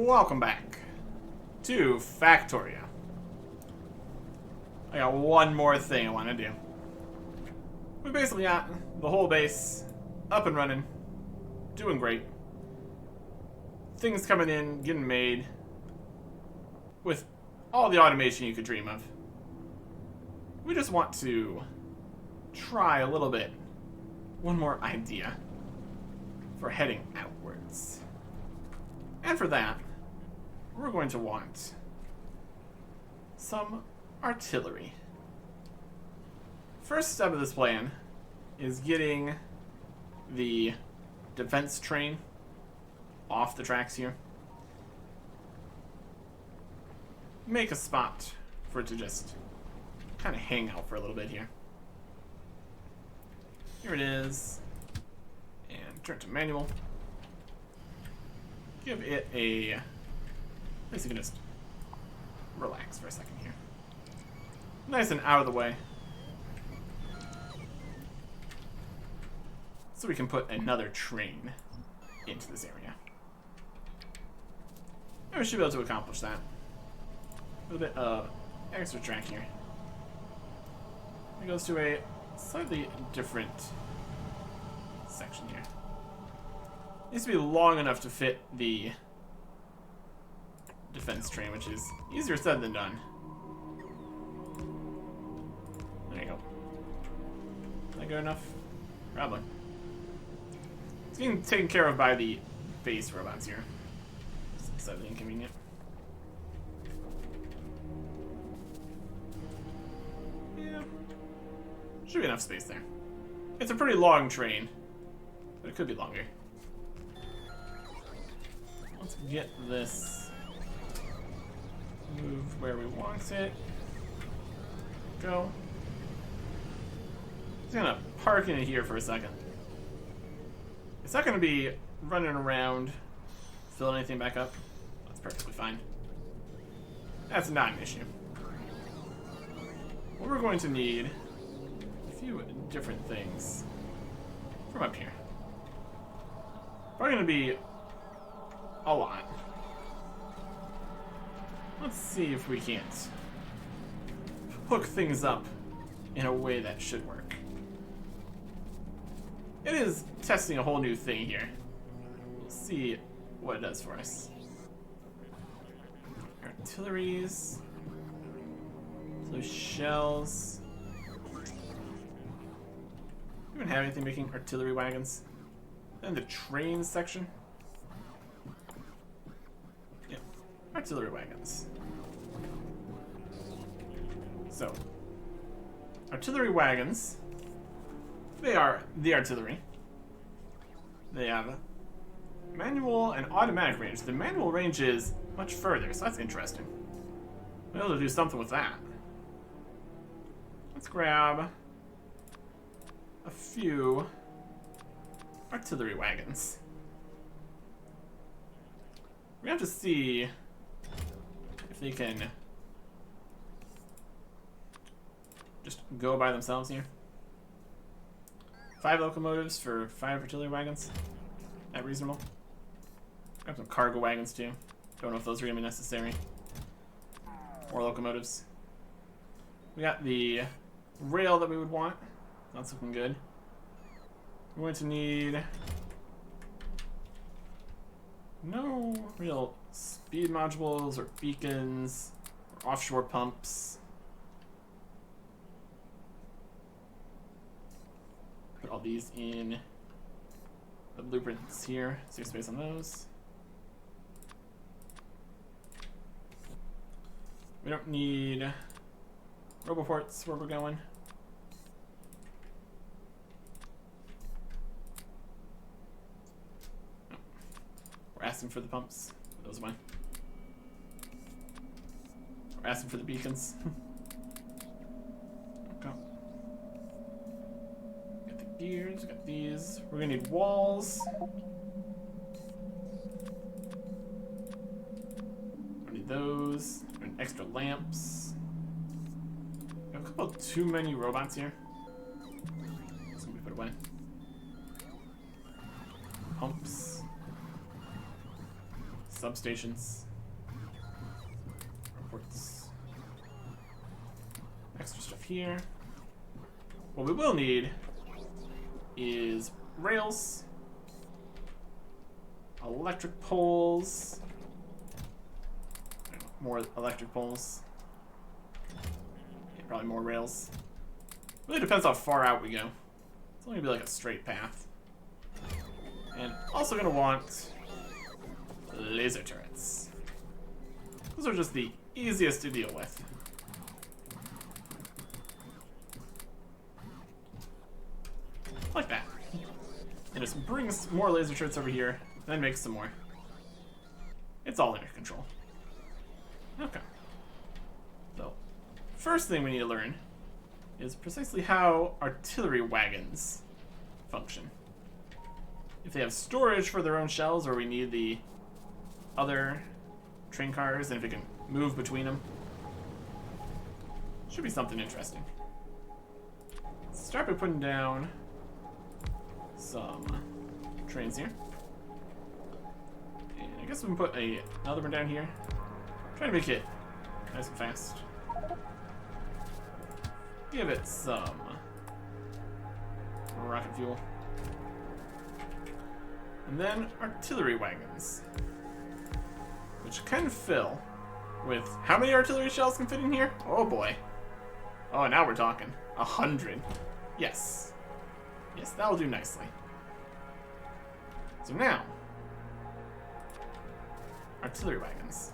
Welcome back to Factorio. I got one more thing I want to do. We basically got the whole base up and running, doing great. Things coming in, getting made, with all the automation you could dream of. We just want to try a little bit. One more idea for heading outwards. And for that, we're going to want some artillery. First step of this plan is getting the defense train off the tracks here. Make a spot for it to just kind of hang out for a little bit here. Here it is. And turn to manual. Give it a... Basically just relax for a second here. Nice and out of the way. So we can put another train into this area. And we should be able to accomplish that. A little bit of extra track here. It goes to a slightly different section here. Needs to be long enough to fit the defense train, which is easier said than done. There you go. Is that good enough? Probably. It's getting taken care of by the base robots here. Slightly inconvenient. Yeah. Should be enough space there. It's a pretty long train, but it could be longer. Let's get this moved where we want it. Go. Just gonna park in it here for a second. It's not gonna be running around, filling anything back up. That's perfectly fine. That's not an issue. What we're going to need a few different things from up here. Probably gonna be a lot. Let's see if we can't hook things up in a way that should work. It is testing a whole new thing here. We'll see what it does for us. Artilleries. Those shells. Do we even have anything making artillery wagons? And the train section. Yep. Artillery wagons. So, artillery wagons. They are the artillery. They have manual and automatic range. The manual range is much further, so that's interesting. We'll be able to do something with that. Let's grab a few artillery wagons. We have to see if they can just go by themselves here. 5 locomotives for 5 artillery wagons. That reasonable? Grab some cargo wagons too. Don't know if those are gonna be necessary. More locomotives. We got the rail that we would want. That's looking good. We're going to need no real speed modules or beacons or offshore pumps. Put all these in the blueprints here. Save space on those. We don't need roboports where we're going. Oh. We're asking for the pumps. Those went. We're asking for the beacons. Okay. Got the gears, got these. We're gonna need walls. We need those. And extra lamps. We have a couple too many robots here. So we put away. Pumps. substations. Reports. Extra stuff here. What we will need is rails, electric poles, more electric poles, yeah, probably more rails. Really depends how far out we go. It's only gonna be like a straight path. And also gonna want laser turrets. Those are just the easiest to deal with. Like that. And just brings more laser turrets over here, then makes some more. It's all under control. Okay. So, first thing we need to learn is precisely how artillery wagons function. If they have storage for their own shells, or we need the other train cars, and if we can move between them. Should be something interesting. Let's start by putting down some trains here. And I guess we can put another one down here. Try to make it nice and fast. Give it some rocket fuel. And then artillery wagons, which can fill with how many artillery shells can fit in here? Oh boy. Oh, now we're talking. 100. Yes. Yes, that'll do nicely. So now, artillery wagons.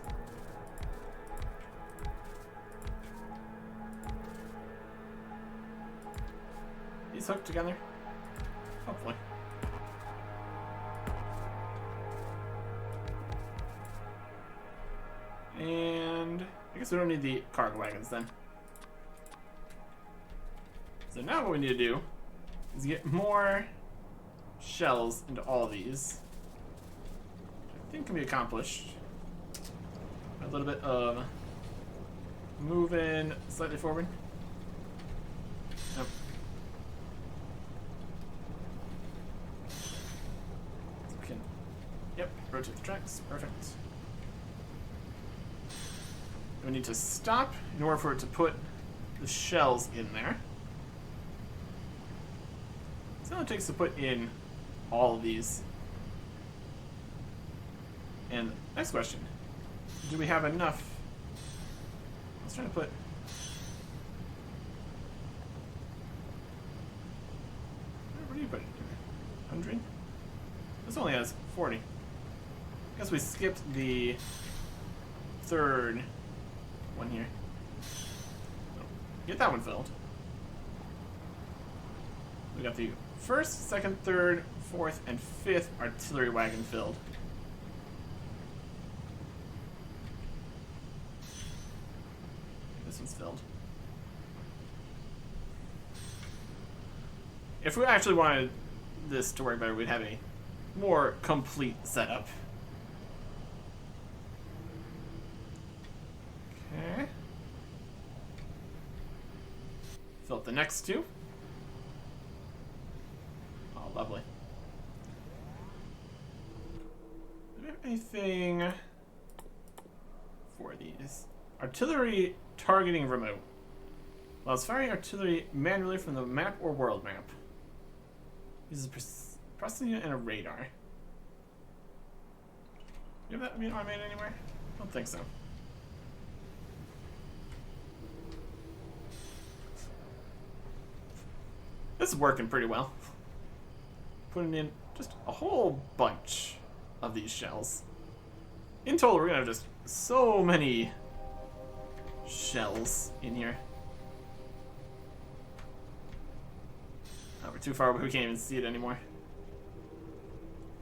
These hooked together? Hopefully. And I guess we don't need the cargo wagons then. So now what we need to do is get more shells into all of these. Which I think can be accomplished. A little bit of moving slightly forward. Nope. So we can, yep, rotate the tracks. Perfect. We need to stop in order for it to put the shells in there. So all it takes to put in all of these. And next question, do we have enough? I was trying to put... What do you put in here? 100? This only has 40. I guess we skipped the third one here. So, get that one filled. We got the first, second, third, fourth, and fifth artillery wagon filled. This one's filled. If we actually wanted this to work better, we'd have a more complete setup. Okay. Fill up the next two. Oh, lovely. Do we have anything for these? Artillery targeting remote. Allows firing artillery manually from the map or world map. Uses a processing unit and a radar. Do you have that being automated anywhere? I don't think so. This is working pretty well. Putting in just a whole bunch of these shells. In total, we're gonna have just so many shells in here. Oh, we're too far away, we can't even see it anymore.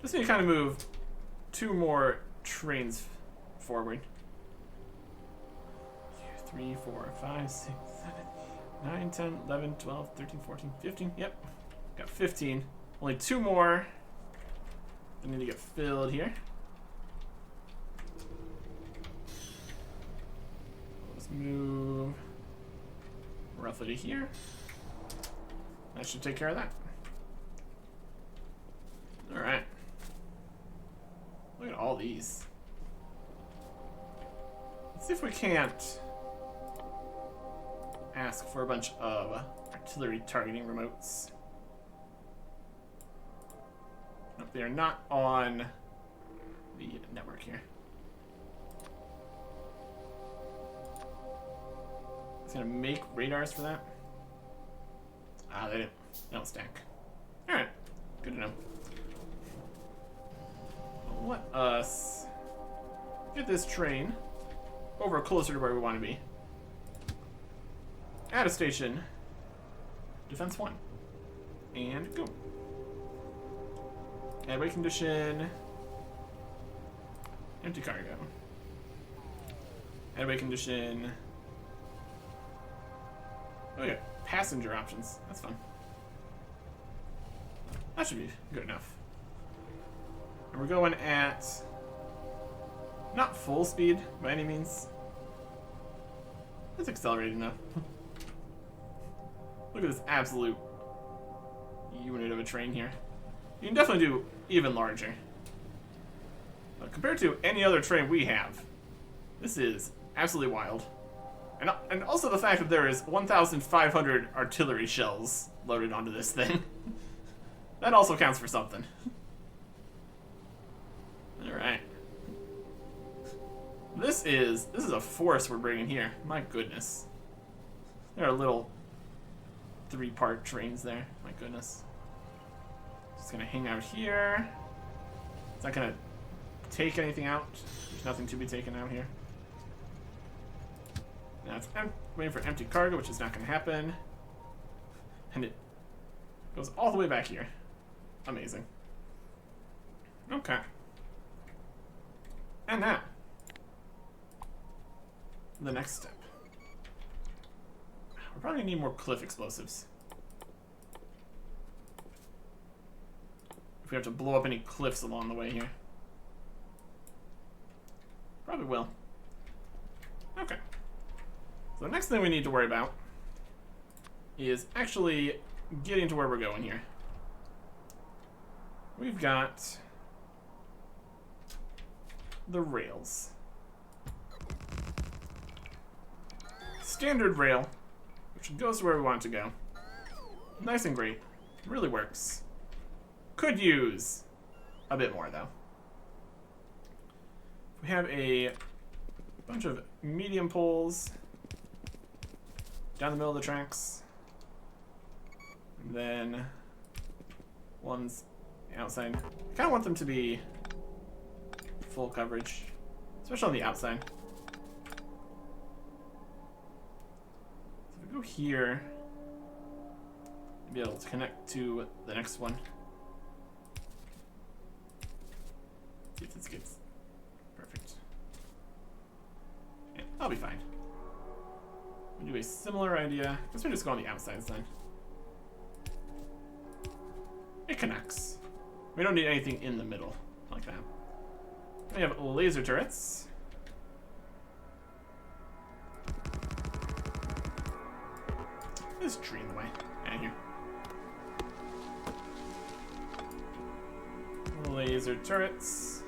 Just need to kind of move two more trains forward. 3, 4, 5, 6, 7, 9, 10, 11, 12, 13, 14, 15. Yep. Got 15. Only two more that need to get filled here. Let's move roughly to here. That should take care of that. Alright. Look at all these. Let's see if we can't ask for a bunch of artillery targeting remotes. Nope, they are not on the network here. It's gonna make radars for that. Ah, they don't stack. Alright, good to know. Let us get this train over closer to where we want to be. At a station. Defense 1. And go. Airway condition. Empty cargo. Airway condition. Oh yeah, passenger options. That's fun. That should be good enough. And we're going at not full speed by any means. It's accelerating though. Look at this absolute unit of a train here. You can definitely do even larger. But compared to any other train we have, this is absolutely wild. And also the fact that there is 1,500 artillery shells loaded onto this thing. That also counts for something. Alright. This is a force we're bringing here. My goodness. There are little 3-part trains there. My goodness. Just gonna hang out here. It's not gonna take anything out. There's nothing to be taken out here. Now it's waiting for empty cargo, which is not gonna happen. And it goes all the way back here. Amazing. Okay. And now, the next step. We're probably gonna need more cliff explosives. If we have to blow up any cliffs along the way here. Probably will. Okay. So the next thing we need to worry about is actually getting to where we're going here. We've got the rails. Standard rail, which goes to where we want it to go. Nice and great. Really works. Could use a bit more though. We have a bunch of medium poles down the middle of the tracks. And then ones outside. I kind of want them to be full coverage, especially on the outside. So if we go here, we'll be able to connect to the next one. See if this gets perfect. Yeah, I'll be fine. We'll do a similar idea. I guess we just go on the outside side. It connects. We don't need anything in the middle like that. We have laser turrets. This tree in the way. Out of here. Laser turrets.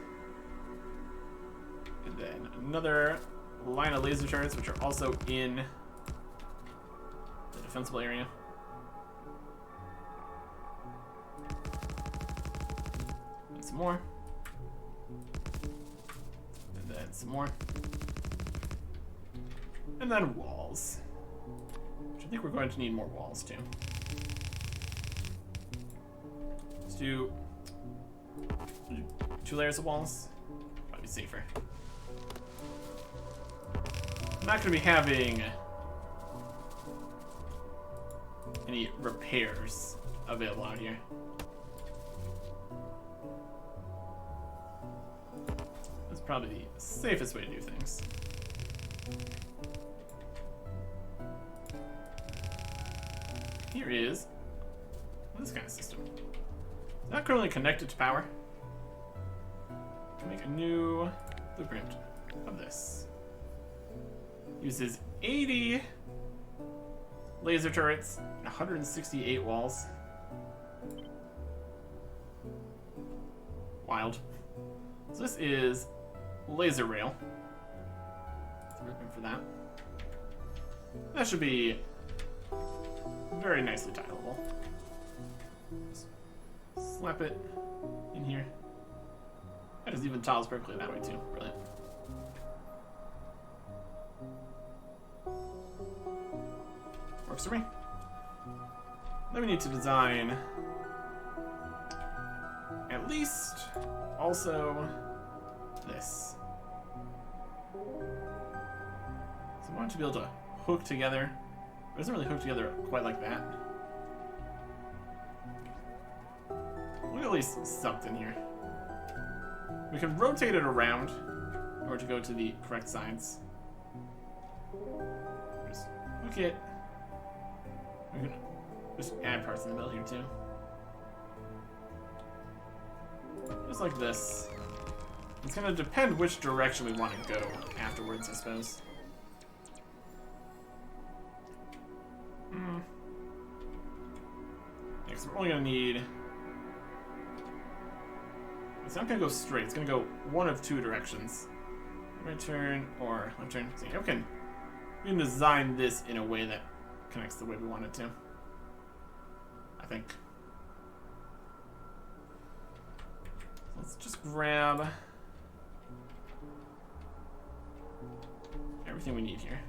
And then another line of laser turrets, which are also in the defensible area. And some more. And then some more. And then walls. Which I think we're going to need more walls too. Let's do 2 layers of walls. Probably safer. I'm not going to be having any repairs available out here. That's probably the safest way to do things. Here is this kind of system. It's not currently connected to power. Make a new blueprint of this. Uses 80 laser turrets and 168 walls. Wild. So this is laser rail. for that. That should be very nicely tileable. Just slap it in here. That is even tiles perfectly that way too. Brilliant. Works for me. Then we need to design at least also this. So I want it to be able to hook together. It doesn't really hook together quite like that. We'll at least something here. We can rotate it around in order to go to the correct sides. Just hook it. We can just add parts in the middle here too. Just like this. It's gonna depend which direction we want to go afterwards, I suppose. Yeah, because we're only gonna need. It's not gonna go straight. It's gonna go one of two directions: right turn or left turn. So yeah, we can design this in a way that connects the way we want it to. I think. So let's just grab everything we need here.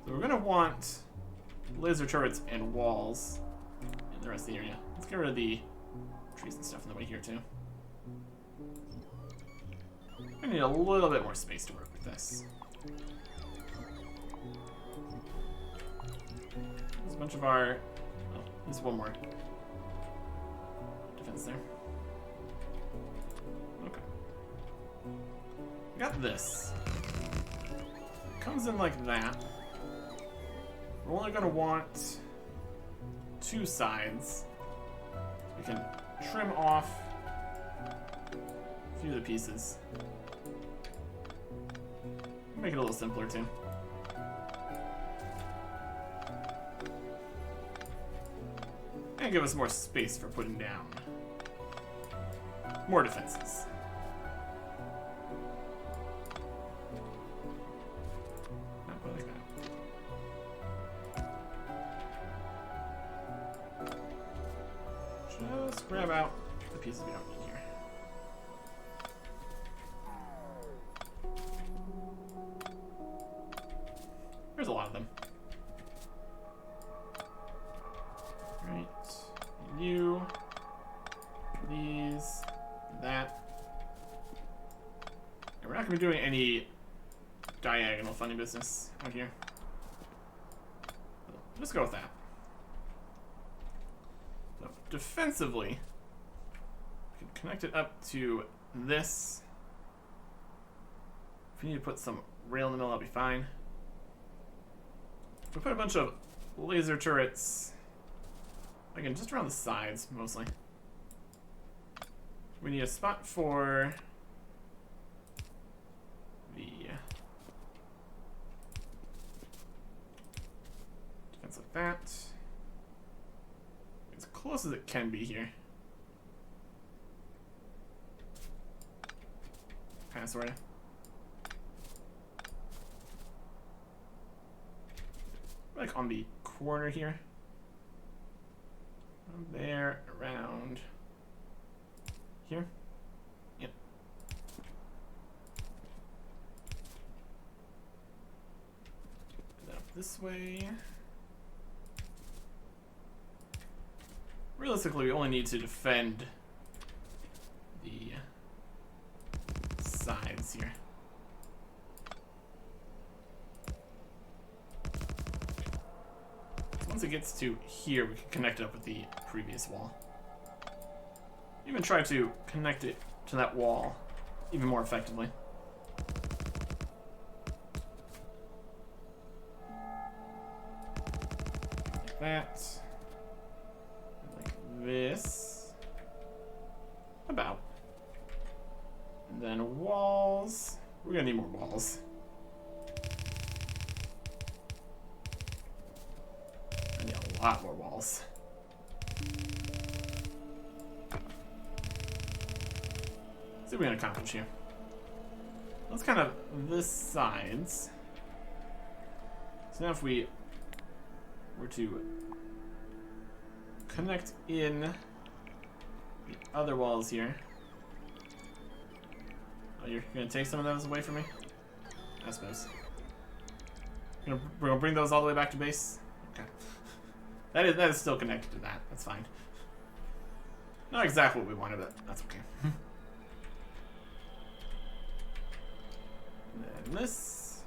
So we're gonna want laser turrets and walls in the rest of the area. Let's get rid of the trees and stuff in the way here too. I need a little bit more space to work with this. There's a bunch of our... Oh, there's one more defense there. Okay. We got this. It comes in like that. We're only going to want two sides. We can trim off a few of the pieces. Make it a little simpler too. And give us more space for putting down more defenses. Not quite like that. Just grab out the pieces we don't need here. There's a lot of them. Right. You. These. That. And we're not going to be doing any diagonal funny business out here. So just go with that. So defensively, we can connect it up to this. If we need to put some rail in the middle, that'll be fine. We put a bunch of laser turrets, again, just around the sides, mostly. We need a spot for the defense like that. As close as it can be here. Kind of, sort of. Like on the corner here. There, around here. Yep. And then up this way. Realistically, we only need to defend the sides here. Once it gets to here, we can connect it up with the previous wall. Even try to connect it to that wall even more effectively. Like that. Like this. About. And then walls. We're gonna need more walls. A lot more walls. See what we can accomplish here. Let's kind of this sides. So now if we were to connect in the other walls here. Oh, you're gonna take some of those away from me? I suppose. We're gonna bring those all the way back to base? Okay. That is still connected to that. That's fine. Not exactly what we wanted, but that's okay. And then this.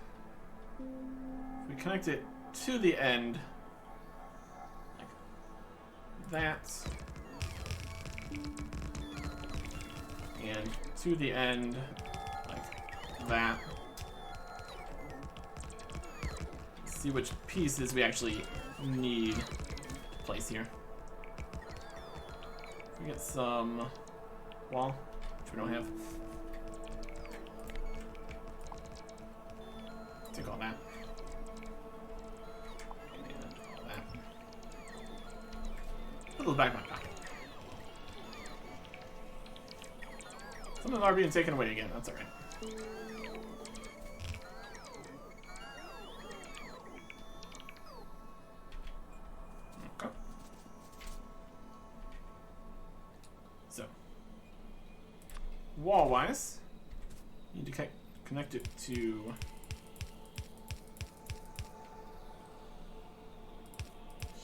If we connect it to the end, like that, and to the end, like that. Let's see which pieces we actually need to place here. We get some wall, which we don't have. Take all that. And all that. Put those back in my pocket. Some of them are being taken away again, that's alright. Okay. So, wall-wise, you need to connect it to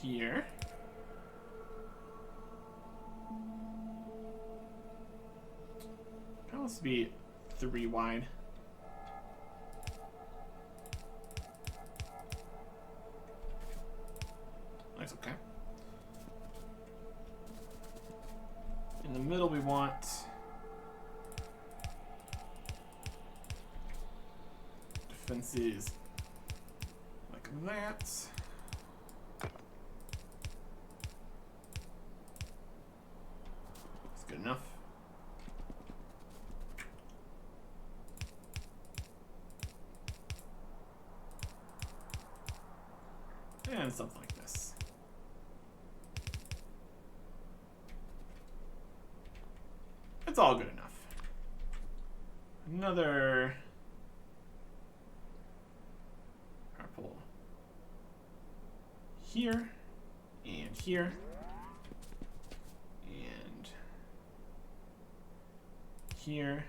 here. That must be 3 wide. That's okay. In the middle we want defenses like that. That's good enough. And something like this. It's all good enough. Another purple here and here and here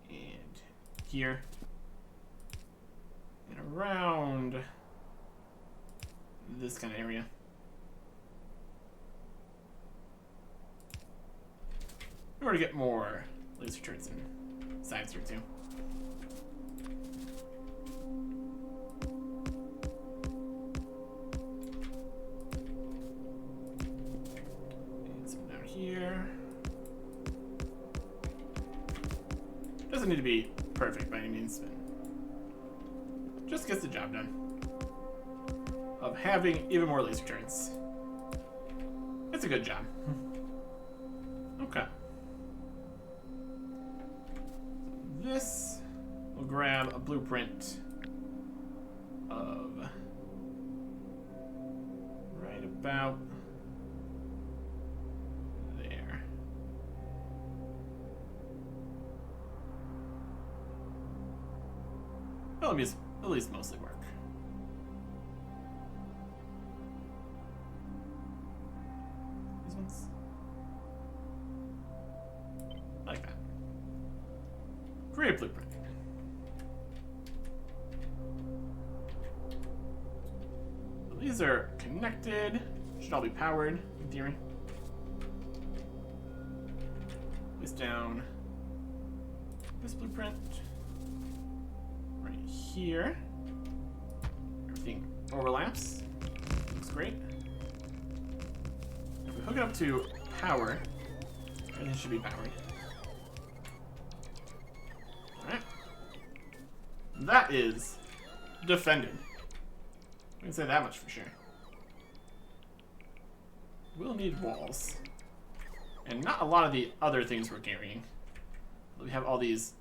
and here and around this kind of area. In order to get more laser turrets and sides here too. And some down here. Doesn't need to be perfect by any means, but just gets the job done. Of having even more laser turrets. It's a good job. Okay. This will grab a blueprint of right about there. Well, at least mostly work. These ones? Like that. Great blueprint. So these are connected. Should all be powered, in theory. Place down this blueprint right here. Everything overlaps. Looks great. If we hook it up to power, everything should be powered. Alright. That is defended. We can say that much for sure. We'll need walls. And not a lot of the other things we're carrying. We have all these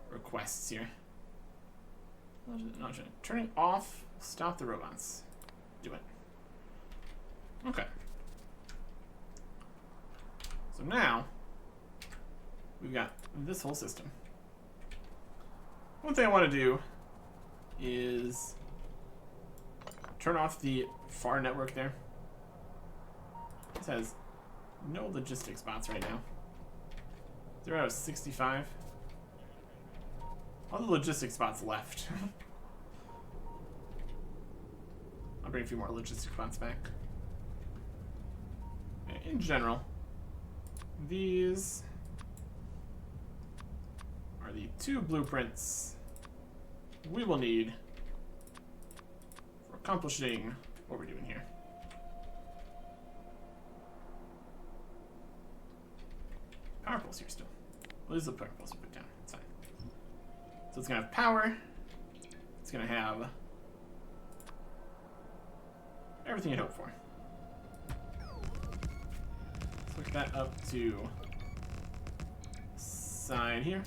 requests here. Turning off, stop the robots. Do it. Okay. So now, we've got this whole system. One thing I want to do is turn off the FAR network there. This has no logistics spots right now. 0 out of 65. All the logistics spots left. I'll bring a few more logistics spots back. In general, these are the 2 blueprints we will need for accomplishing what we're doing here. Power poles here still. Well, these are the power poles we put down. It's fine. So it's gonna have power. It's gonna have everything you'd hope for. Let's hook that up to side here.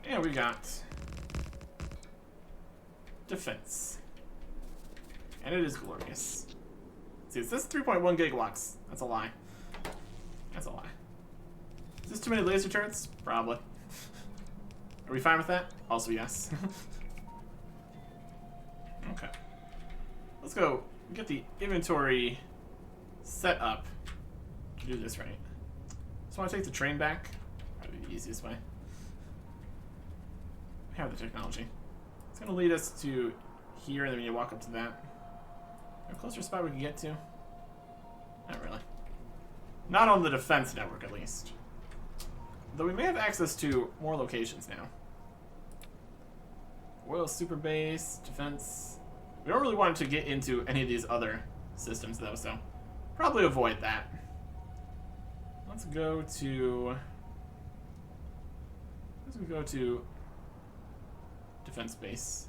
And we got defense. And it is glorious. See, it says 3.1 gigawatts. That's a lie. That's a lie. Is this too many laser turrets? Probably. Are we fine with that? Also, yes. Okay. Let's go get the inventory set up to do this right. So I want to take the train back. Probably the easiest way. We have the technology. It's going to lead us to here, and then we need to walk up to that. Is there a closer spot we can get to? Not really. Not on the defense network, at least. Though we may have access to more locations now. Oil super base, defense. We don't really want to get into any of these other systems, though, so probably avoid that. Let's go to defense base.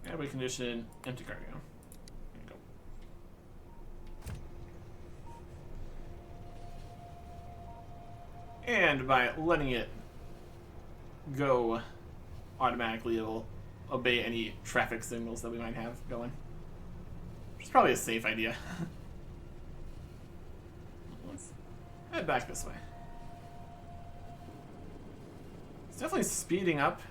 Airway condition, empty cargo. There you go. And by letting it go automatically, it'll obey any traffic signals that we might have going. Which is probably a safe idea. Let's head back this way. It's definitely speeding up.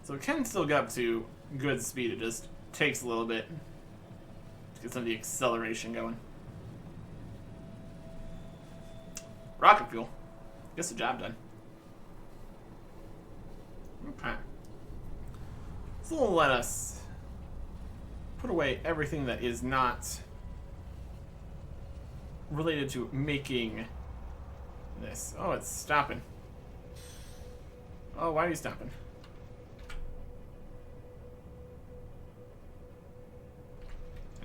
So it can still get up to good speed. It just takes a little bit to get some of the acceleration going. Rocket fuel. Gets the job done. Okay. So we'll let us put away everything that is not related to making this. Oh, it's stopping. Oh, why are you stopping?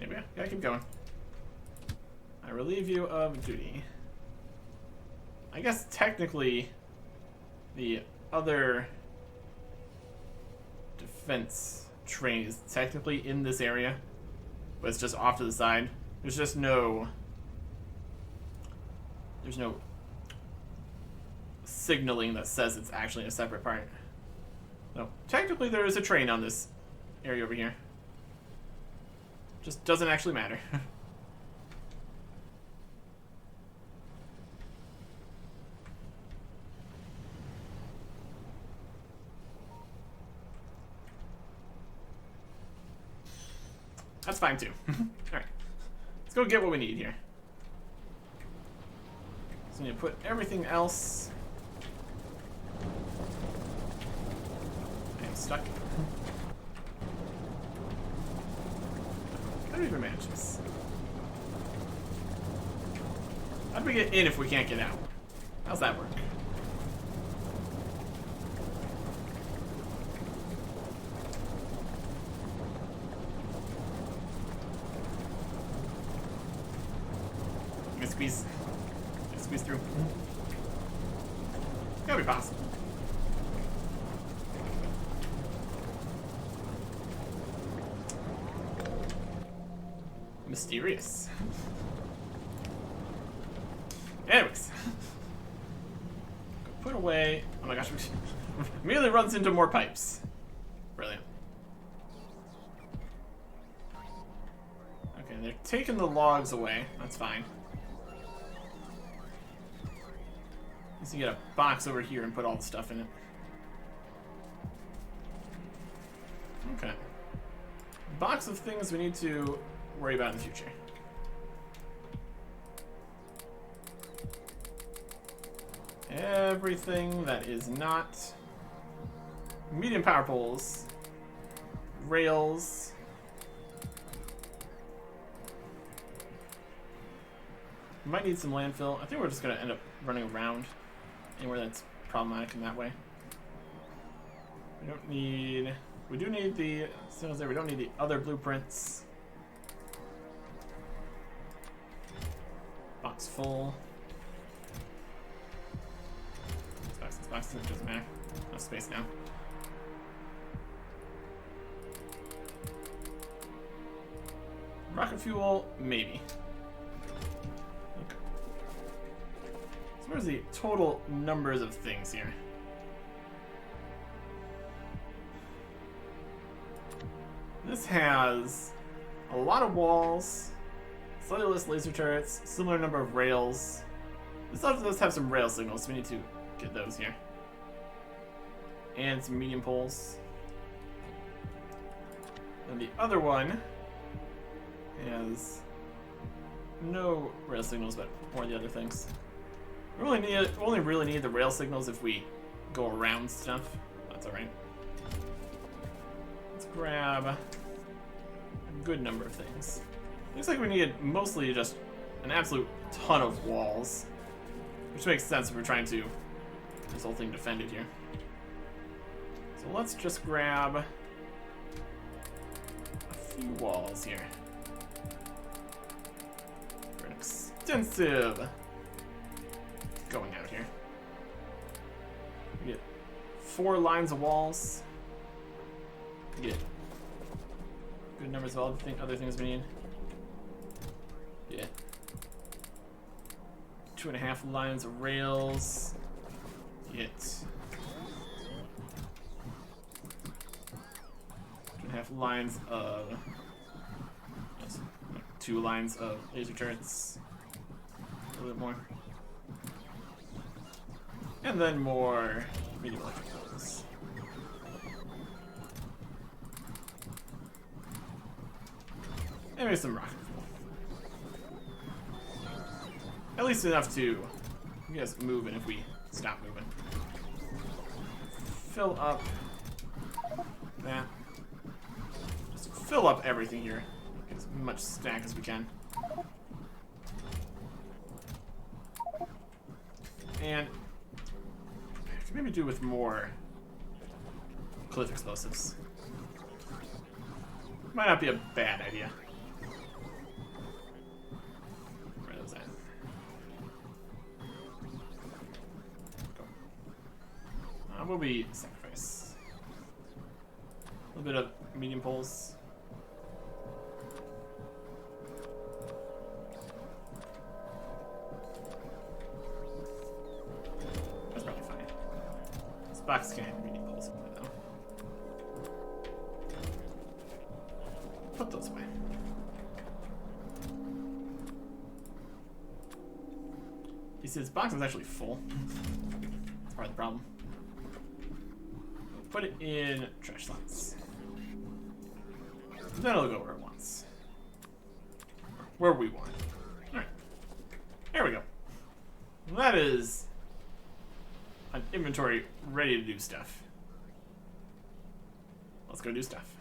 Anyway, gotta keep going. I relieve you of duty. I guess technically the other defense train is technically in this area, but it's just off to the side. There's just no signaling that says it's actually a separate part. No, technically there is a train on this area over here. Just doesn't actually matter. That's fine too. Alright. Let's go get what we need here. So we need to put everything else. I am stuck. How do we even manage this? How do we get in if we can't get out? How's that work? Squeeze through. It's gotta be possible. Mysterious. Anyways. Put away. Oh my gosh, immediately runs into more pipes. Brilliant. Okay, they're taking the logs away. That's fine. Let's get a box over here and put all the stuff in it. box of things we need to worry about in the future. Everything that is not medium power poles, rails, might need some landfill. I think we're just gonna end up running around anywhere that's problematic in that way. We don't need. We do need the signals there. We don't need the other blueprints. Box full. This box doesn't matter. No space now. Rocket fuel, maybe. Okay. So where's the total numbers of things here? This has a lot of walls, slightly less laser turrets, similar number of rails. This also does have some rail signals, so we need to get those here. And some medium poles. And the other one has no rail signals, but more of the other things. We only really need the rail signals if we go around stuff. That's alright. Let's grab a good number of things. Looks like we need mostly just an absolute ton of walls, which makes sense if we're trying to get this whole thing defended here. So let's just grab a few walls here for an extensive going out here. We get 4 lines of walls. We get good numbers of other things we need. Yeah. 2.5 lines of rails. Get 2.5 lines of 2 lines of laser turrets. A little bit more. And then more medium electric poles. And maybe some rocket fuel. At least enough to get us moving if we stop moving. Fill up that. Just fill up everything here. Get as much stack as we can. And maybe do with more cliff explosives. Might not be a bad idea. Where are those at? Go. Will be sacrifice. A little bit of medium poles. That's probably fine. This box can have medium poles in it though. Put those away. You see, this box is actually full. That's part of the problem. Put it in trash slots. Then it'll go where it wants. Where we want. Alright. There we go. That is an inventory ready to do stuff. Let's go do stuff.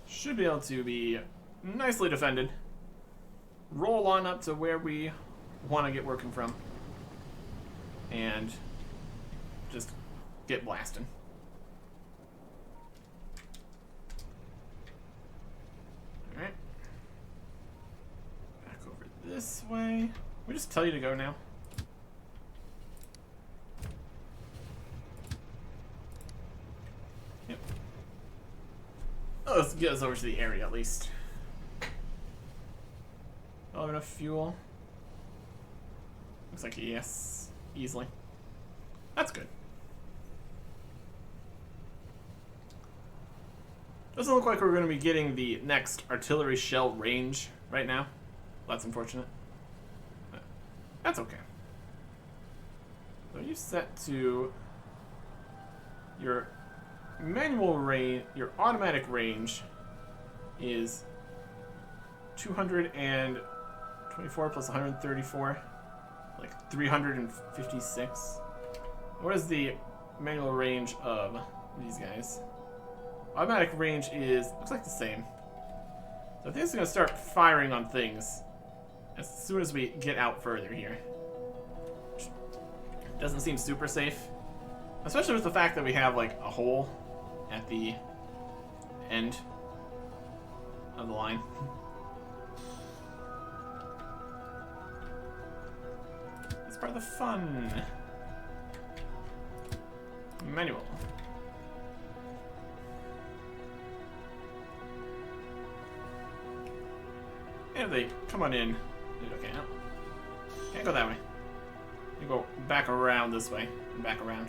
Should be able to be nicely defended. Roll on up to where we want to get working from. And just get blasting. Alright. Back over this way. We just tell you to go now. Yep. Oh, let's get us over to the area at least. Oh, have enough fuel? Looks like yes, easily. That's good. Doesn't look like we're going to be getting the next artillery shell range right now. That's unfortunate. But that's okay. So you set to your manual range, your automatic range is 224 plus 134, like 356. What is the manual range of these guys? Automatic range is, looks like the same. So I think it's going to start firing on things as soon as we get out further here. Which doesn't seem super safe. Especially with the fact that we have like a hole at the end of the line. It's part of the fun. Manual. And they come on in. Okay, no. Can't go that way. You go back around this way. And back around.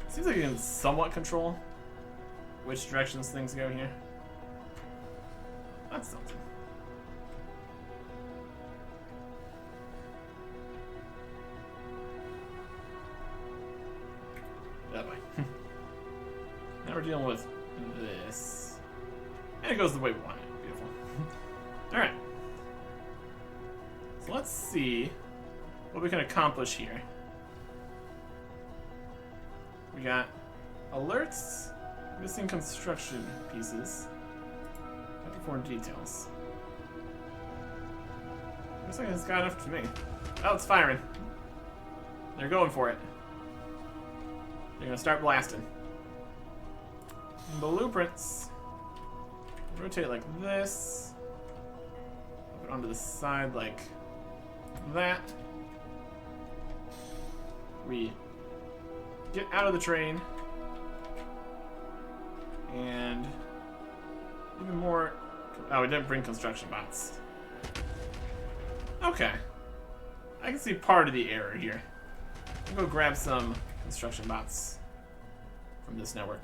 Seems like you can somewhat control which directions things go here. That's something. That way. Now we're dealing with this. And it goes the way we want it. Beautiful. Alright. So let's see what we can accomplish here. We got alerts, missing construction pieces, perform details. Looks like it's got enough to me. Oh, it's firing. They're going for it. They're gonna start blasting. Blueprints. Rotate like this. Put it onto the side like that. We get out of the train. And even more. Oh, we didn't bring construction bots. Okay. I can see part of the error here. I'll go grab some construction bots from this network.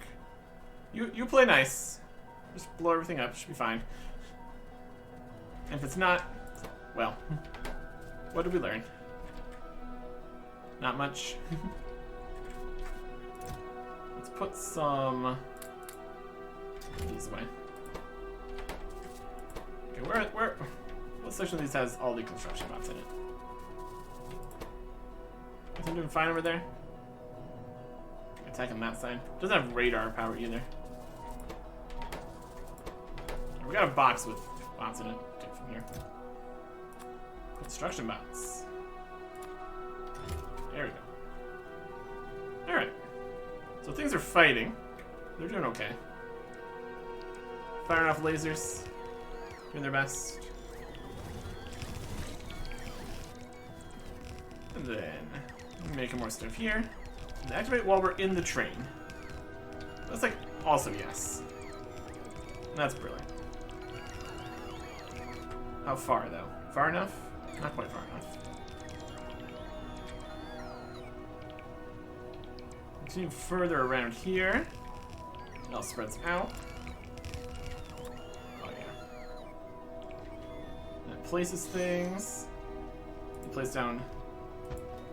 You play nice. Just blow everything up. Should be fine. And if it's not, well, what did we learn? Not much. Let's put some these away. Okay, what section of these has all the construction bots in it? Is it doing fine over there? Attacking that side. Doesn't have radar power either. We got a box with bots in it. Take from here. Construction bots. There we go. Alright. So things are fighting. They're doing okay. Firing off lasers. Doing their best. And then making more stuff here. And activate while we're in the train. That's like also yes. And that's brilliant. How far though? Far enough? Not quite far enough. Continue further around here. It all spreads out. Oh yeah. And it places things. You place down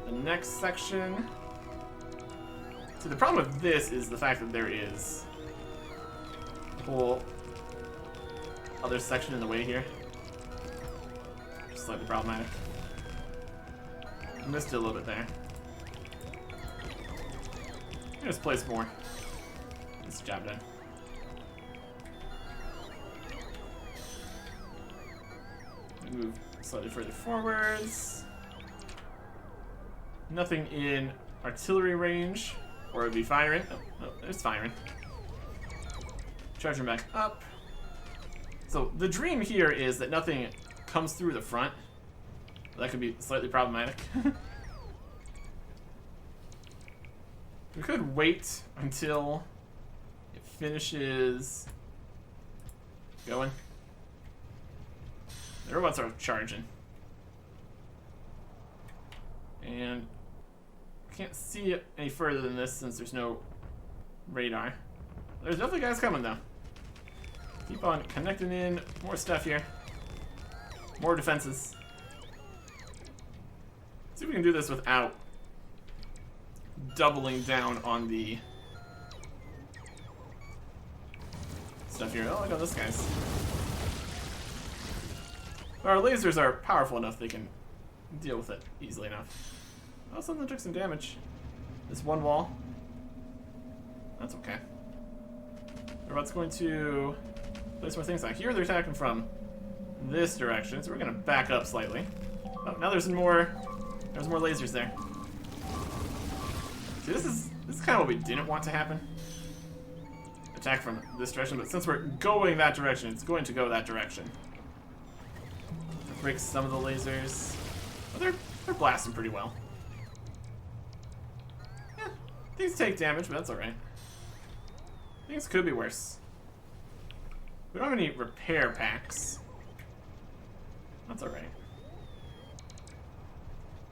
the next section. See, the problem with this is the fact that there is a whole other section in the way here. Slightly problematic. I missed it a little bit there. Just place more. This job done. Move slightly further forwards. Nothing in artillery range, or it'd be firing. Oh, it's firing. Charging back up. So the dream here is that nothing comes through the front. That could be slightly problematic. We could wait until it finishes going. The robots are charging. And I can't see it any further than this since there's no radar. There's definitely guys coming though. Keep on connecting in more stuff here. More defenses. See if we can do this without doubling down on the stuff here. Oh, look at this guy's. Our lasers are powerful enough they can deal with it easily enough. Oh, something took some damage. This one wall. That's okay. Robot's going to place more things out here. They're attacking from this direction, so we're gonna back up slightly. Oh, now there's more lasers there. See, this is kind of what we didn't want to happen. Attack from this direction, but since we're going that direction, it's going to go that direction. Break some of the lasers. Oh, they're blasting pretty well. Yeah, these take damage, but that's alright. Things could be worse. We don't have any repair packs. That's alright.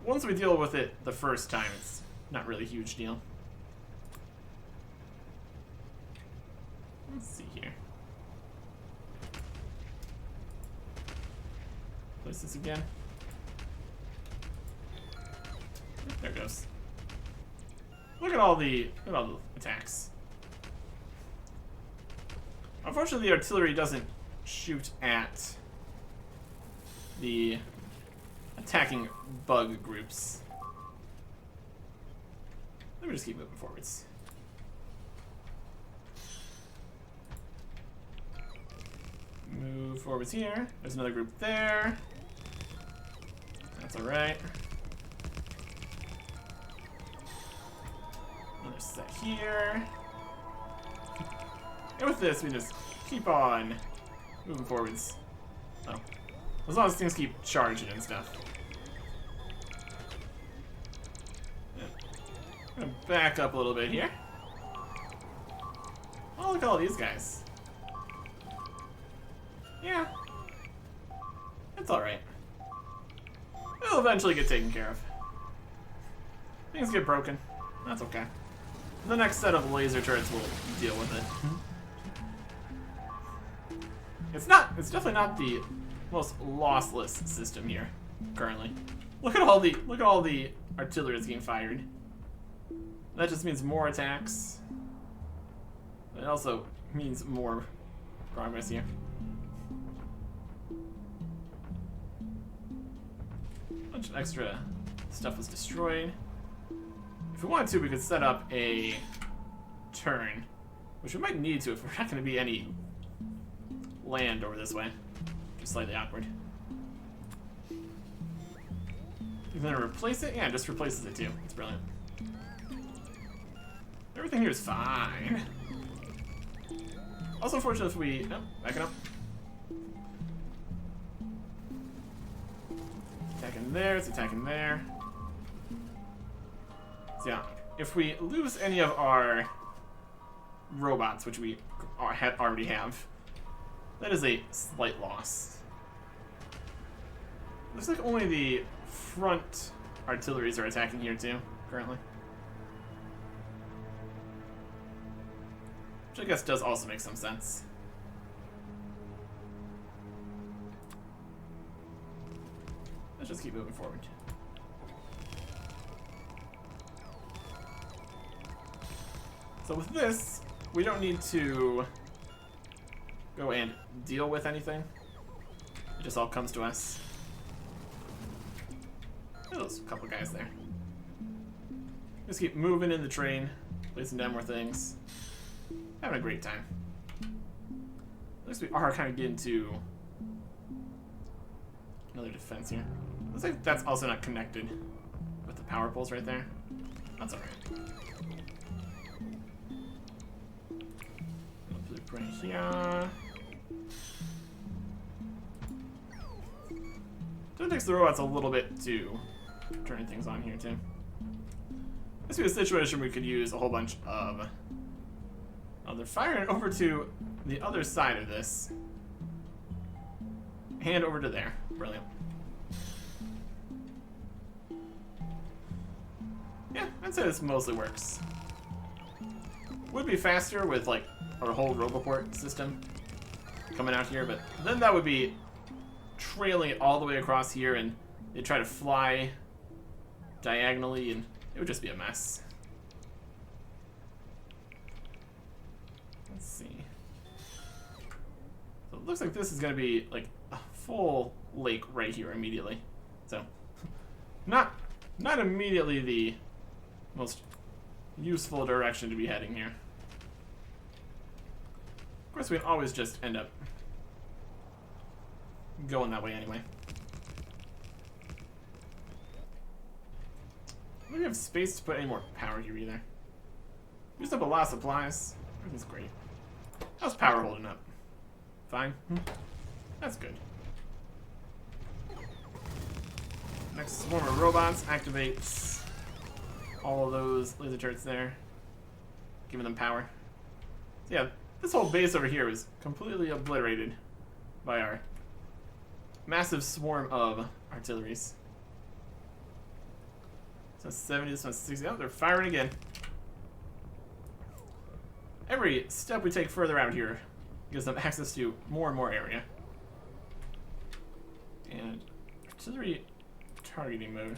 Once we deal with it the first time, it's not really a huge deal. Let's see here. Place this again. There it goes. Look at all the attacks. Unfortunately, the artillery doesn't shoot at the attacking bug groups. Let me just keep moving forwards. Move forwards here. There's another group there. That's alright. Another set here. And with this, we just keep on moving forwards. Oh. As long as things keep charging and stuff. Yeah. I'm gonna back up a little bit here. Oh, look at all these guys. Yeah. It's alright. It'll eventually get taken care of. Things get broken. That's okay. The next set of laser turrets will deal with it. It's definitely not the most lossless system here, currently. Look at all the artillery that's getting fired. That just means more attacks. It also means more progress here. A bunch of extra stuff was destroyed. If we wanted to, we could set up a turn, which we might need to if we're not going to be any land over this way. Just slightly awkward. You're going to replace it? Yeah, it just replaces it too. It's brilliant. Everything here is fine. Also unfortunate if we... Oh, backing up. Attacking there, it's attacking there. So yeah, if we lose any of our robots, which we already have, that is a slight loss. Looks like only the front artilleries are attacking here too, currently. Which I guess does also make some sense. Let's just keep moving forward. So with this, we don't need to go and deal with anything. It just all comes to us. There's a couple guys there. Just keep moving in the train, placing down more things. Having a great time. At least we are kind of getting to another defense here. Looks like that's also not connected with the power poles right there. That's alright. Right here. So it takes the robots a little bit to turn things on here too. This would be a situation where we could use a whole bunch of... Oh, they're firing over to the other side of this. And over to there. Brilliant. Yeah, I'd say this mostly works. Would be faster with like our whole Roboport system coming out here, but then that would be trailing it all the way across here, and they'd try to fly diagonally, and it would just be a mess. looks like this is going to be like a full lake right here immediately. So, not immediately the most useful direction to be heading here. Of course, we can always just end up going that way anyway. We don't have space to put any more power here either. Used up a lot of supplies. Everything's great. How's power holding up? Fine. That's good. Next swarm of robots activates all of those laser turrets there, giving them power. So yeah, this whole base over here was completely obliterated by our massive swarm of artilleries. So 70, this one's 60. Oh, they're firing again. Every step we take further out here gives them access to more and more area. And artillery targeting mode.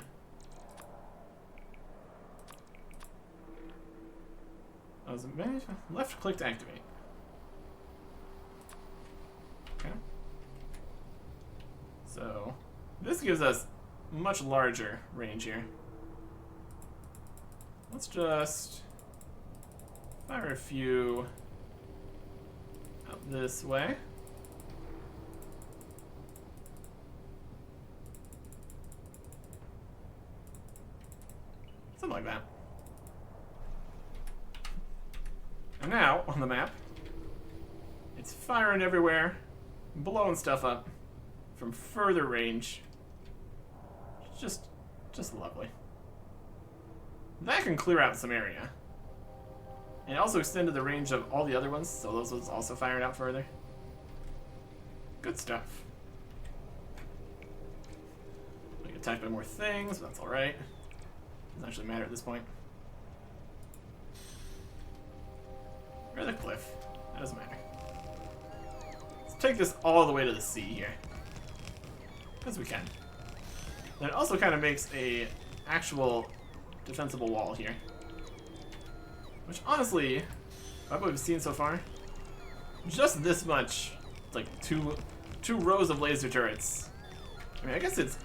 I was left click to activate. Okay. So this gives us much larger range here. Let's just fire a few out this way. Something like that. And now, on the map, it's firing everywhere, blowing stuff up from further range. Just lovely. That can clear out some area. And it also extended the range of all the other ones, so those ones also fired out further. Good stuff. We get attacked by more things, but that's alright. Doesn't actually matter at this point. Or the cliff. That doesn't matter. Let's take this all the way to the sea here. Because we can. Then it also kind of makes a actual defensible wall here. Which honestly, by what we've seen so far, just this much, like two rows of laser turrets. I mean, I guess it's,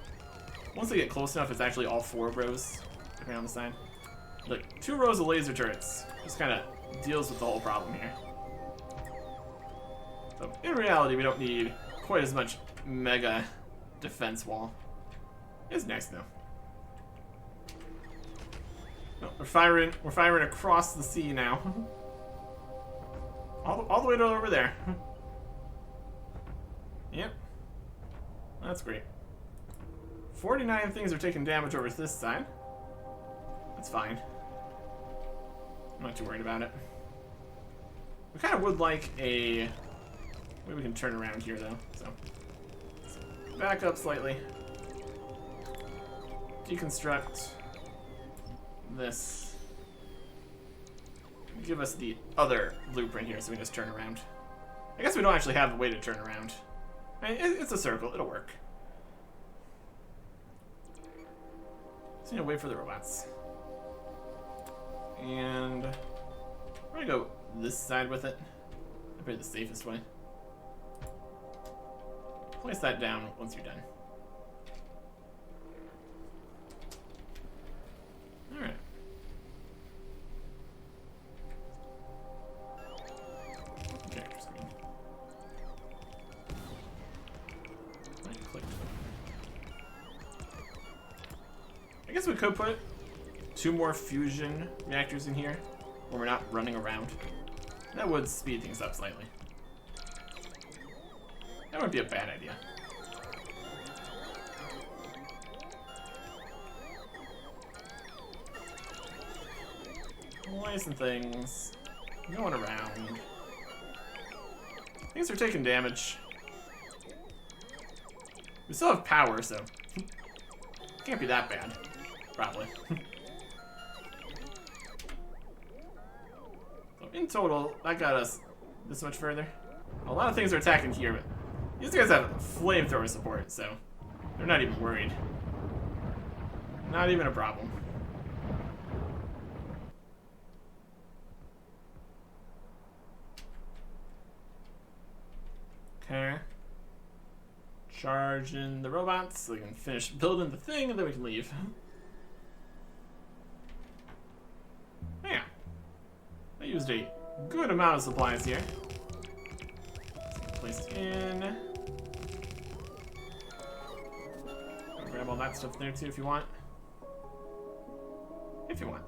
once they get close enough, it's actually all 4 rows, depending on the side. Like, 2 rows of laser turrets just kind of deals with the whole problem here. So, in reality, we don't need quite as much mega defense wall. It's nice, though. No, we're firing across the sea now. all the way to over there. Yep. That's great. 49 things are taking damage over this side. That's fine. I'm not too worried about it. We kind of would like a way we can turn around here, though. So, back up slightly. Deconstruct this. Give us the other blueprint here so we can just turn around. I guess we don't actually have a way to turn around. I mean, it's a circle. It'll work. So you know, wait for the robots. And we're gonna go this side with it. Probably the safest way. Place that down once you're done. Alright. Character screen. Right click. I guess we could put 2 more fusion reactors in here when we're not running around. That would speed things up slightly. That would be a bad idea. Placing things. Going around. Things are taking damage. We still have power, so can't be that bad. Probably. So in total, that got us this much further. A lot of things are attacking here, but these guys have flamethrower support, so they're not even worried. Not even a problem. Okay. charge in the robots so we can finish building the thing and then we can leave. Yeah. I used a good amount of supplies here. Placed in. I'll grab all that stuff there too if you want. If you want.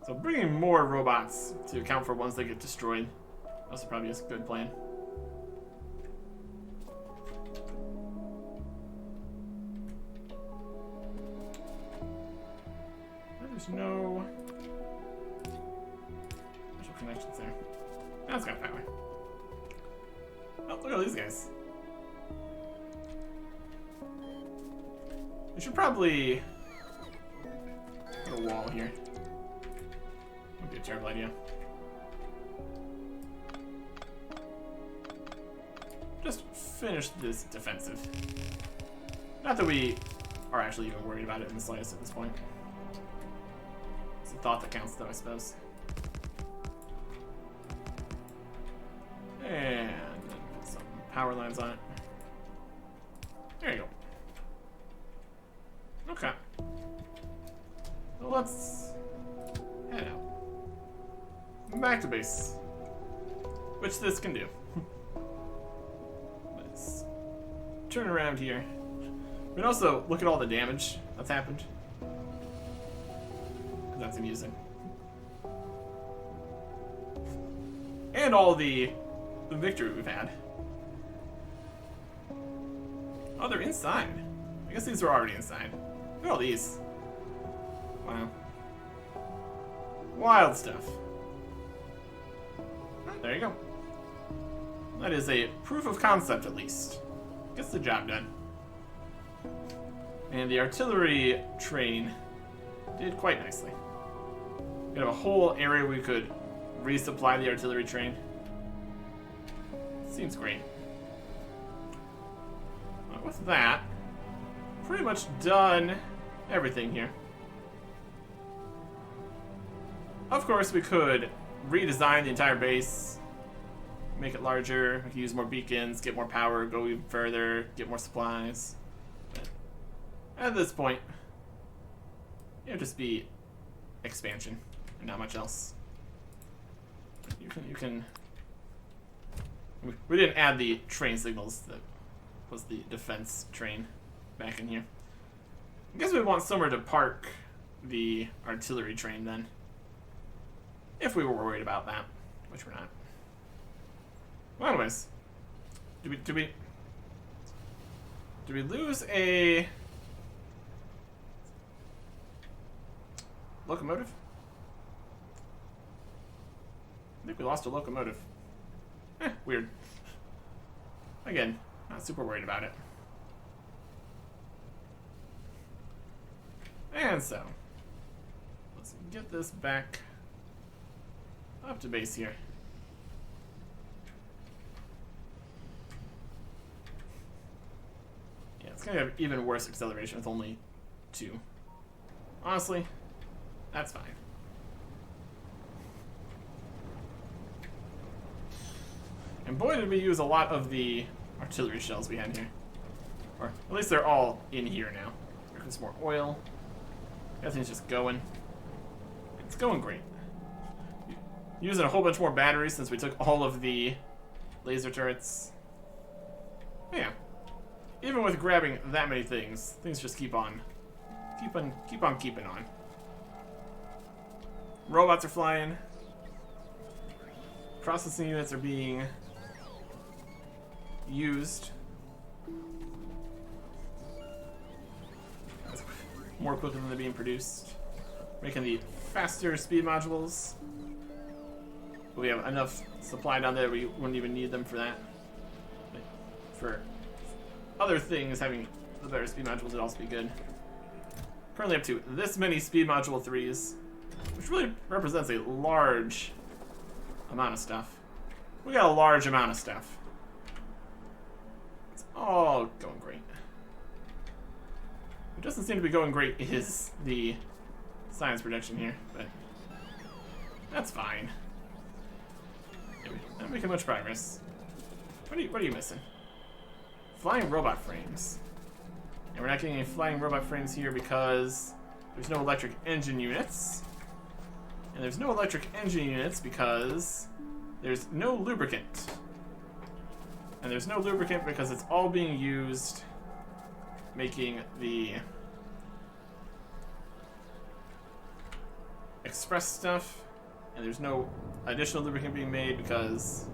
So bringing more robots to account for ones that get destroyed. Also probably is a good plan. There's no special connections there. That's got power. Oh, look at all these guys. We should probably put a wall here. Would be a terrible idea. Just finish this defensive. Not that we are actually even worried about it in the slightest at this point. It's a thought that counts, though, I suppose. And put some power lines on it. There you go. Okay. Well, let's head out. Back to base. Which this can do. Let's turn around here. But also, look at all the damage that's happened. That's amusing. And all the victory we've had. Oh, they're inside. I guess these were already inside. Look at all these. Wow. Wild stuff. There you go. That is a proof of concept, at least. Gets the job done. And the artillery train did quite nicely. We have a whole area we could resupply the artillery train. Seems great. Well, with that, pretty much done everything here. Of course, we could redesign the entire base, make it larger, we could use more beacons, get more power, go even further, get more supplies. But at this point, it'll just be expansion and not much else. You can. We didn't add the train signals that was the defense train back in here. I guess we want somewhere to park the artillery train then. If we were worried about that, which we're not. Well, anyways, do we lose a locomotive? I think we lost a locomotive. Weird. Again, not super worried about it. And so, let's get this back up to base here. Yeah, it's gonna have even worse acceleration with only 2. Honestly, that's fine. And boy, did we use a lot of the artillery shells we had here. Or at least they're all in here now. There's more oil. Everything's just going. It's going great. Using a whole bunch more batteries since we took all of the laser turrets. Yeah. Even with grabbing that many things, things just keep on keeping on. Robots are flying. Processing units are being used more quickly than they're being produced, making the faster speed modules. We have enough supply down there we wouldn't even need them for that. But for other things, having the better speed modules would also be good. Currently up to this many speed module 3s, which really represents a large amount of stuff. We got a large amount of stuff. It's all going great. What doesn't seem to be going great is the science production here, but that's fine. Yeah, not making much progress. What are you missing? flying robot frames. And we're not getting any flying robot frames here because there's no electric engine units. And there's no electric engine units because there's no lubricant. And there's no lubricant because it's all being used making the express stuff. And there's no additional lubricant being made because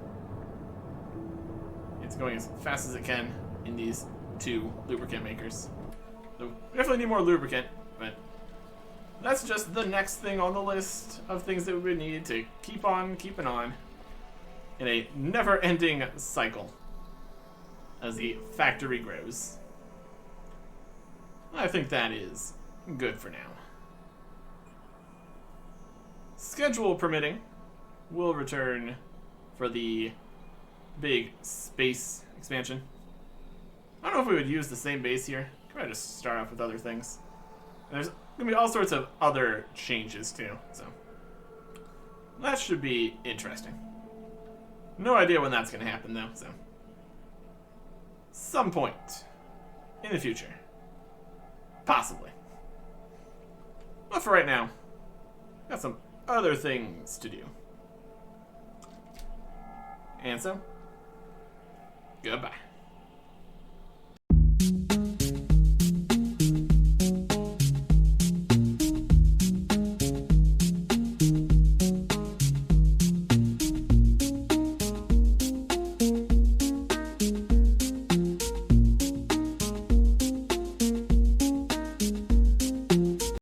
it's going as fast as it can in these 2 lubricant makers. So we definitely need more lubricant, but that's just the next thing on the list of things that we would need to keep on keeping on in a never-ending cycle as the factory grows. I think that is good for now. Schedule permitting, we'll return for the big space expansion. I don't know if we would use the same base here. Could I just start off with other things? And there's gonna be all sorts of other changes too, so that should be interesting. No idea when that's gonna happen though, so some point in the future, possibly. But for right now, got some other things to do. And so, goodbye.